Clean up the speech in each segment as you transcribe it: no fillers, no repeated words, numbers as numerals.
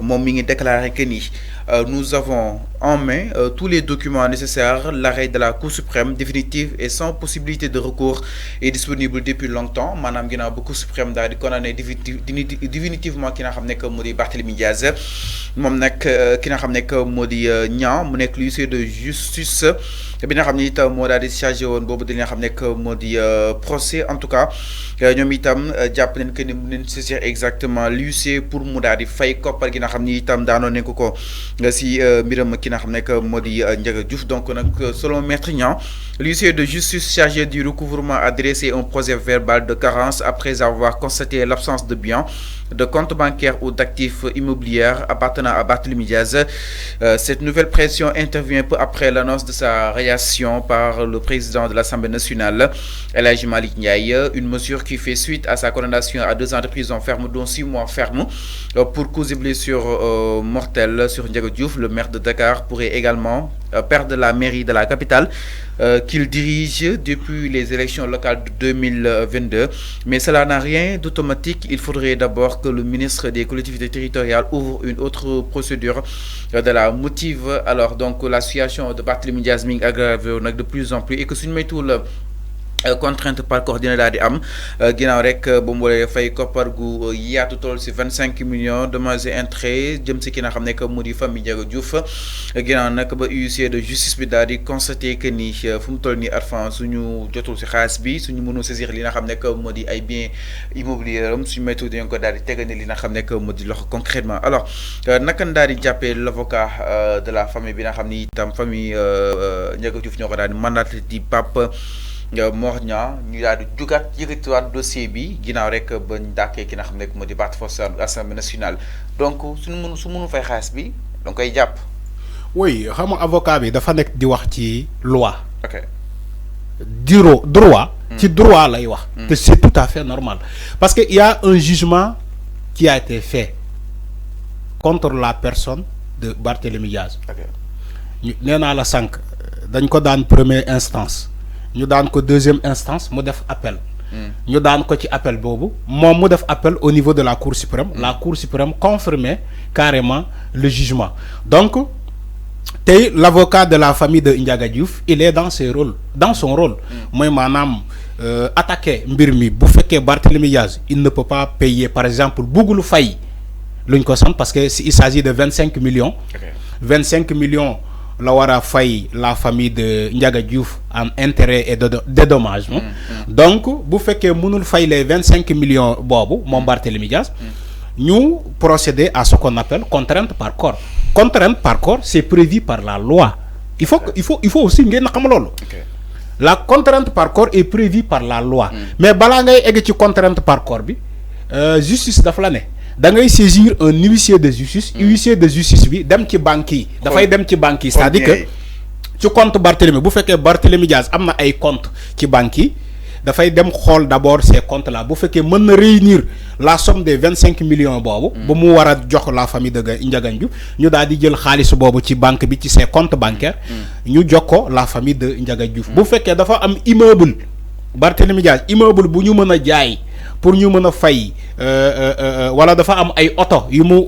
moom mi ngi déclaré que ni nous avons en main tous les documents nécessaires. L'arrêt de la Cour suprême définitive et sans possibilité de recours est disponible depuis longtemps. Madame ginnaaw ba Cour suprême daal di condamné définitivement ki nga xam ne que moo di Barthélémy Diaz moom nag ki nga xam ne que moo di Niang mu nekk l'huissier de justice bi nga xam ne itam moo daal di chargé woon boobu di nga xam ne que moo di procès. En tout cas ñoom itam jàpp nañ que ni mu leen saisir exactement l'huissier pour mu daal di fay koppar gi nga xam ni itam daanoon nañ ko si mbiram ki nga xam ne que moo di Ndiaga Diouf. Donc nag selon maître Niang, l'huissier de justice chargé du recouvrement a dressé un procès verbal de carence après avoir constaté l'absence de biens, de comptes bancaires ou d'actifs immobiliers appartenant à Barthélémy Diaz. Cette nouvelle pression intervient peu après l'annonce de sa réaction par le président de l'Assemblée nationale, El Hadji Malick Ndiaye, une mesure qui fait suite à sa condamnation à 2 ans de prison ferme, dont 6 mois ferme, pour causes et blessures mortelles sur Ndiaga Diouf. Le maire de Dakar pourrait également perdre la mairie de la capitale qu'il dirige depuis les élections locales de 2022. Mais cela n'a rien d'automatique. Il faudrait d'abord que le ministre des collectivités territoriales ouvre une autre procédure de la motive. Alors donc la situation de Barthélémy Diaz mi ngi aggravé de plus en plus et que suñu maytuwul contrainte par corps dina daal di am ginnaaw rek ba mu waree fay koppar gu yaatu toll si 25 millions dommages et intérêts jëm si ki nga xam ne que mu di famille Ndiaga Diouf ginnaaw nag ba huissier de justice bi daal di constaté que ni fu mu toll nii Arfan suñu jotul si xaalis bi suñu mënul saisir li nga xam ne que moo di ay biens immobiliers am suñu météo dañ ko daal di tegane li nga xam ne que moo di loxo concrètement. Alors naka daal di jàppee l'avocat de la famille bi nga xam ni itam famille Ndiaga Diouf ñoo ko daal di mandaté di Pape Mor Niang ñu daal di jugaat yëkkatiwaat dossier bi ginnaaw rek ba ñu dàkkee ki nga xam ne moo di Barth Force Assemblée nationale. Donc su mënu fay xaalis bi da nga koy jàpp. oui xam nga avocat bi dafa nekk di wax ci loi. ok droit. ci droit lay wax. te c'est tout à fait normal parce que il y a un jugement qui a été fait contre la personne de Barthélémy Diaz. ñu nee naa la sànq dañ ko daan première instance. ñu daan ko deuxième instance mu def appel. ñu daan ko ci appel boobu moom mu def appel au niveau de la Cour suprême. La Cour suprême confirmait carrément le jugement. Donc tey l'avocat de la famille de Ndiaga Diouf il est dans son rôle mooy maanaam attaquer mbir mi bu fekkee Barthélémy Diaz il ne peut pas payer par exemple buggulu fay luñ ko sant parce que il s'agit de 25 millions. 25 millions la war a fay la famille de Ndiaga Diouf en intérêt et de dédommagement. Donc bu fekkee mënul fay les 25 millions boobu moom Barthélémy Diaz ñu procéder à ce qu'on appelle contrainte par corps. Contrainte par corps c'est prévu par la loi. Il faut aussi ngeen xam loolu. La contrainte par corps est prévue par la loi. Mais balaa ngay egg ci contrainte par corps bi justice dafa la ne. da ngay saisir un huissier de justice. huissier de justice bi dem ci banque yi. dafay dem ci banque yi c'est-à-dire que ci compte Barthélémy bu fekkee Barthélémy Diaz am na ay compte ci banque yi dafay dem xool d'abord ces comptes là bu fekkee mën na réunir la somme des 25 millions boobu. ba mu war a jox la famille de Ndiaga Diouf ñu daal di jël xaalis boobu ci banque bi ci ses comptes bancaires. ñu jox ko la famille de Ndiaga Diouf. bu fekkee dafa am immeuble Barthélémy Diaz immeuble bu ñu mën a jaay. pour ñu mën a fay wala dafa am ay oto yu mu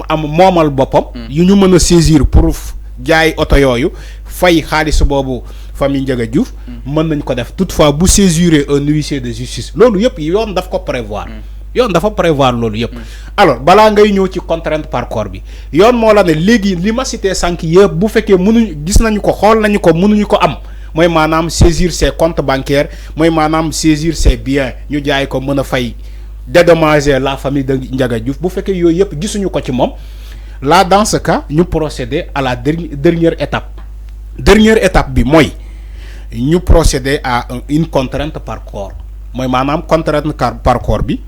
am moomal boppam. yu ñu mën a saisir pour jaay oto yooyu fay xaalis boobu famille Ndiaga Diouf. mën nañ ko def toutefois bu saisir un huissier de justice loolu yëpp yoon daf ko prévoir. yoon dafa prévoir loolu yëpp. alors balaa ngay ñëw ci contrainte par corps bi yoon moo la ne léegi li ma cité sànq yëpp bu fekkee mënuñu gis nañu ko xool nañu ko mënuñu ko am. mooy maanaam saisir ses comptes bancaires mooy maanaam saisir ses biens ñu jaay ko mën a fay dédommager la famille de Ndiaga Diouf bu fekkee yooyu yëpp gisuñu ko ci moom là dans ce cas ñu procéder à la dernière étape bi mooy ñu procéder à une contrainte par corps mooy maanaam contrainte par corps bi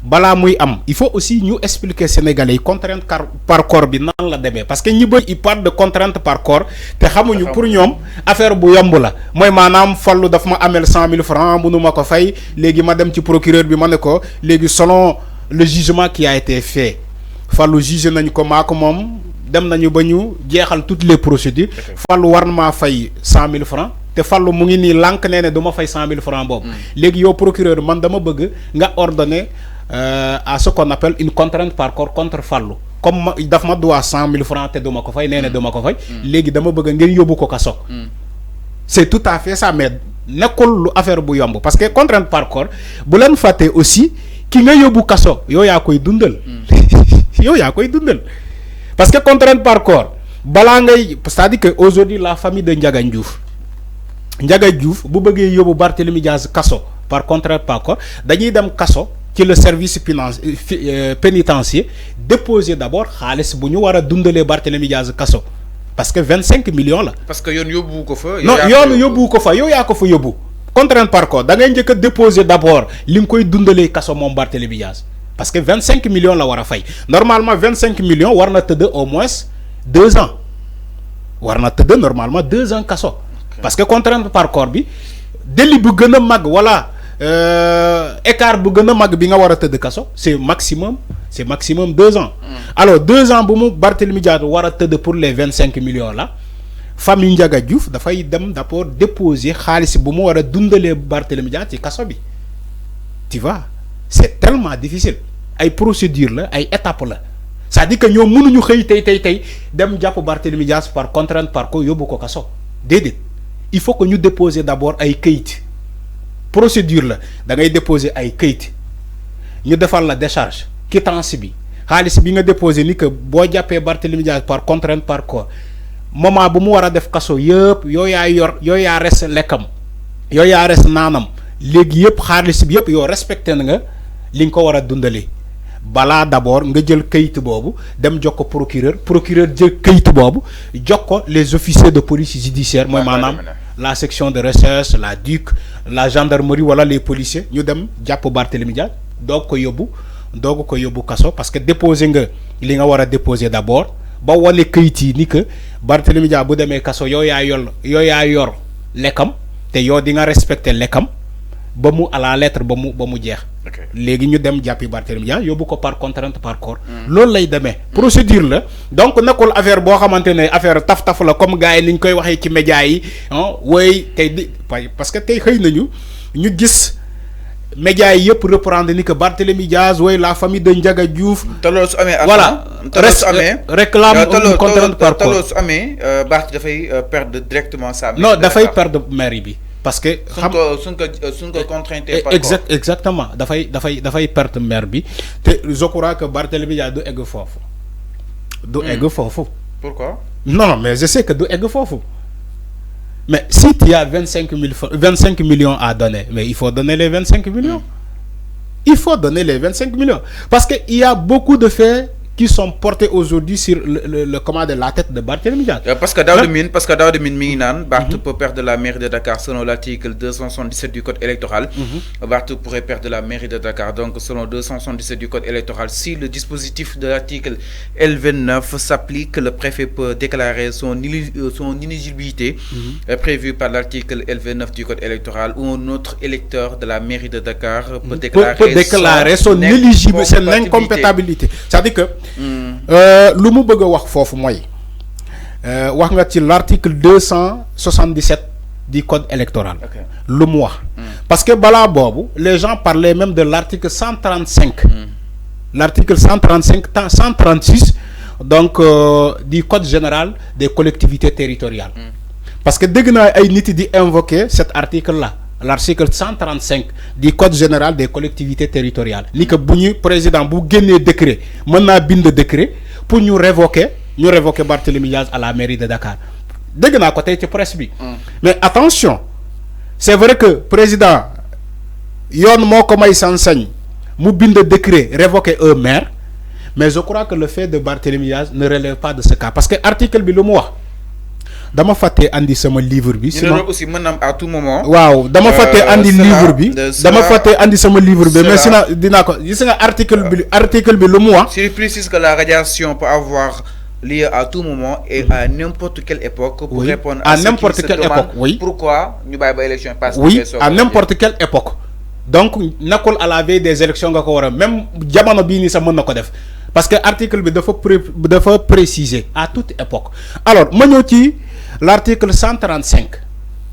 balaa muy am il faut aussi ñu expliquer Sénégalais yi contrainte par corps bi nan la demee parce que ñi bëri ils parlent de contrainte par corps te xamuñu pour ñoom affaire bu yomb la mooy maanaam fallu daf ma amel 100 000 francs mënu ma ko fay léegi ma dem ci procureur bi ma ne ko léegi selon le jugement qui a été fait fallu juge nañu ko maa ko moom dem nañu ba ñu jeexal toutes les procédures fallu war na maa fay 100 000 francs te fallu mu ngi nii lànk nee ne du ma fay 100 000 francs boobu léegi yow procureur man dama bëgg nga ordonner à ce qu'on appelle une contrainte par corps contre fallu. Comme daf ma doit 100 000 francs te duma ko fay nee na duma ko fay léegi dama bëgg ngeen yóbbu ko kaso. C'est tout à fait ça, mais nekkul lu affaire bu yomb parce que contrainte par corps bu leen fàtte aussi ki nga yóbbu kaso yow yaa koy dundal. yow yaa koy dundal parce que contrainte par corps balaa ngay c'est-à-dire que aujourd'hui la famille de Ndiaga Diouf bu bëggee yóbbu Barthélémy Diaz kaso par contrainte par corps dañuy dem kaso ci le service pénitentiaire déposer d'abord xaalis bu ñu war a dundalee Barthélémy Diaz kaso parce que 25 millions la. parce que yoon yóbbu ko fa. non yoon yóbbu ko fa yow yaa ko fa yóbbu. contrainte par corps da ngay njëkk a déposer d'abord li nga koy dundalee kaso moom Barthélémy Diaz parce que 25 millions la war a fay normalement 25 millions war na tëdd au moins 2 ans war na tëdd normalement 2 ans kaso. parce que contrainte par corps bi délit bu gën a mag wala écart bu gën a mag bi nga war a tëdd kaso c'est maximum 2 ans. alors 2 ans bu mu Barthélémy Diaz war a tëdd pour les 25 millions là famille Ndiaga Diouf dafay dem d'abord déposer xaalis bu mu war a dundalee Barthélémy Diaz ci kaso bi tu vois c'est tellement difficile ay procédure la ay étape la c'est-à-dire que ñoom mënuñu xëy tey dem jàpp Barthélémy Diaz par contrainte par corps yóbbu ko kaso déedéet il faut que ñu déposer d'abord ay këyit procédure la da ngay déposer ay këyit ñu defal la décharge quittance bi xaalis bi nga déposer ni que boo jàppee Barthélémy Diaz par contrainte par corps moment bu mu war a def kaso yëpp yoo yaa res lekkam yoo yaa res naanam léegi yëpp xaalis bi yëpp yow respecté na nga li nga ko war a dundalee balaa d'abord nga jël këyit boobu dem jox ko procureur jël këyit boobu jox ko les officiers de police judiciaire mooy maanaam la section de recherche la DIC la gendarmerie wala les policiers ñu dem jàpp Barthélémy Diaz doog ko yóbbu kaso parce que déposer nga li nga war a déposer d'abord ba wane këyit yi ni que Barthélémy Diaz bu demee kaso yoo yaa yor lekkam te yow di nga respecter lekkam ba mu à la lettre ba mu jeex. léegi ñu dem jàppi Barthélémy Diaz yóbbu ko par contrainte par corps. loolu lay demee. procédure la donc nekkul affaire boo xamante ne affaire taf-taf la comme gars yi ni ñu koy waxee ci médias yi woy tey di parce que tey xëy nañu ñu gis médias yi yëpp reprendre ni que Barthélémy Diaz woy la famille de Ndiaga Diouf. te loolu su amee. voilà réclame une contrainte par corps. te loolu su amee Barth dafay perdre directement sa. non dafay perdre mairie bi. parce que suñ ko contrainté par exactement dafay perte maire bi te je crois que Barthélémy Diaz du egg foofu. Pourquoi? non mais je sais que du egg foofu mais si tu as 25 millions à donner mais il faut donner les 25 millions. il faut donner les 25 millions parce que il y a beaucoup de faits qui sont portés aujourd'hui sur le commande de la tête de Barthélémy Diaz. Parce que Daouda Mine mi ngi naan Barth peut perdre la mairie de Dakar selon l'article 277 du code électoral. Barth pourrait perdre la mairie de Dakar donc selon 277 du code électoral si le dispositif de l'article L29 s'applique, le préfet peut déclarer son inéligibilité prévue par l'article L29 du code électoral ou un autre électeur de la mairie de Dakar peut déclarer son éligibilité, son incompatibilité. C'est-à-dire que lu mu bëgg a wax foofu mooy wax nga ci l'article 277 du code électoral. lu mu wax parce que balaa boobu les gens parlaient même de l'article 135 l'article 136 donc du code général des collectivités territoriales parce que dégg naa ay nit di invoquer cet article là l'article 135 du code général des collectivités territoriales ni que bu ñu président bu génnee décret mën naa bind décret pour ñu révoquer Barthélémy Diaz à la mairie de Dakar dégg naa ko tey ci presse bi mais attention c'est vrai que président yoon moo ko may sañ-sañ mu bind décret révoquer un maire mais je crois que le fait de Barthélémy Diaz ne relève pas de ce cas parce que article bi lu mu wax dama fàtte andi sama livre bi. sinon aussi mën na à tout moment. waaw dama fàtte andi livre bi. dama fàtte andi sama livre bi. mais sinon dinaa ko gis nga article bi lu mu wax. je précise que la radiation peut avoir lieu à tout moment et à n'importe quelle époque. pour répondre à n'importe quelle époque. oui pourquoi ñu bàyyi ba élection passe. oui à n'importe quelle époque. donc nekkul à la veille des élections nga ko war a même jamono bii nii sax mën na ko def parce que article bi dafa préciser à toute époque alors ma ñëw ci. l'article 135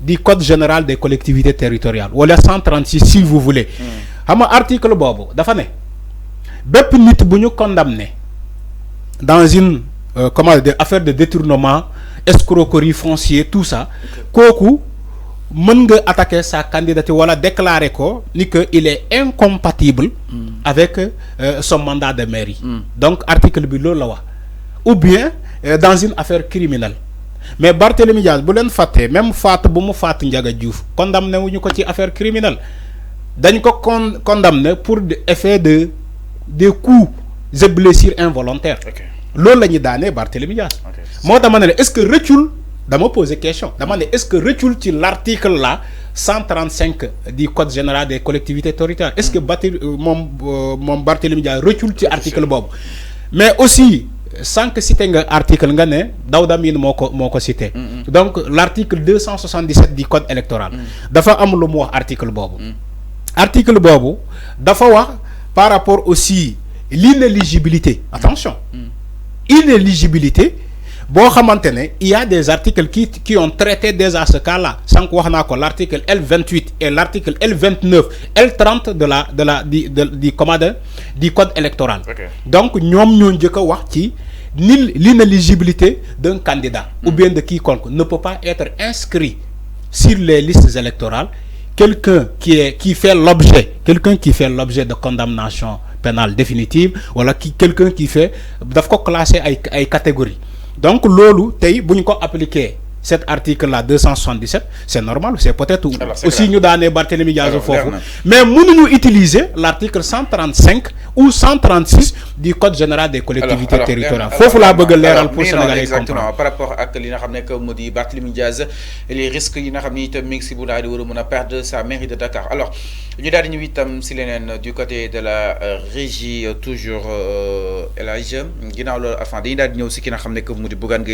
du code général des collectivités territoriales wala 136 si vous voulez xam nga article boobu dafa ne bépp nit bu ñu condamné dans une comment dire affaire de détournement escroquerie foncier tout ça kooku mën nga attaquer sa candidature wala déclarer ko ni que il est incompatible avec son mandat de mairie. Donc article bi loolu la wax. Ou bien dans une affaire criminelle. Mais Barthélémy Diaz bu len faté même faat bu mu faat Ndiaga Diouf condamné wuñu ko ci affaire criminelle dañ ko condamné pour effet de des coups et blessures involontaires. Loolu lañu dané Barthélémy Diaz. Moi dama né est-ce que recul dama poser question dama né est-ce que recul ci l'article là 135 du code général des collectivités territoriales est-ce que mon Barthélémy Diaz recul ci article bobu. Mais aussi sans que citer un article nga ne Daouda Mine moko cité. Donc l'article 277 du code électoral dafa am lu mu wax article bobu. Article bobu dafa wax par rapport aussi l'inéligibilité. Attention. Inéligibilité bo xamantene il y a des articles qui ont traité déjà ce cas-là. Sans wax nako l'article L28 et l'article L29, L30 du code électoral. Donc ñom ñoo njëkk wax ci l'inéligibilité d'un candidat ou bien de quiconque ne peut pas être inscrit sur les listes électorales quelqu'un qui fait l'objet de condamnation pénale définitive voilà quelqu'un qui fait daf ko classer ay catégories. Donc lolu tay buñ ko appliquer cet article là 277 c'est normal c'est peut-être aussi ñu dané Barthélémy Diaz fofu mais mënuñu utiliser l'article 135 ou 136 du code général des collectivités territoriales fofu la bëgg léral pour Sénégalais exactement par rapport ak li nga xamné que modi Barthélémy Diaz et les risques yi nga xamni itam mi ngi si bu daal di war a mën a perdre sa mairie de Dakar. Alors ñu daal di ñëw itam si leneen du côté de la régie toujours El Hadj ginnaaw loolu enfin dañuy daal di ñëw si ki nga xamné que modi Bougane Gueye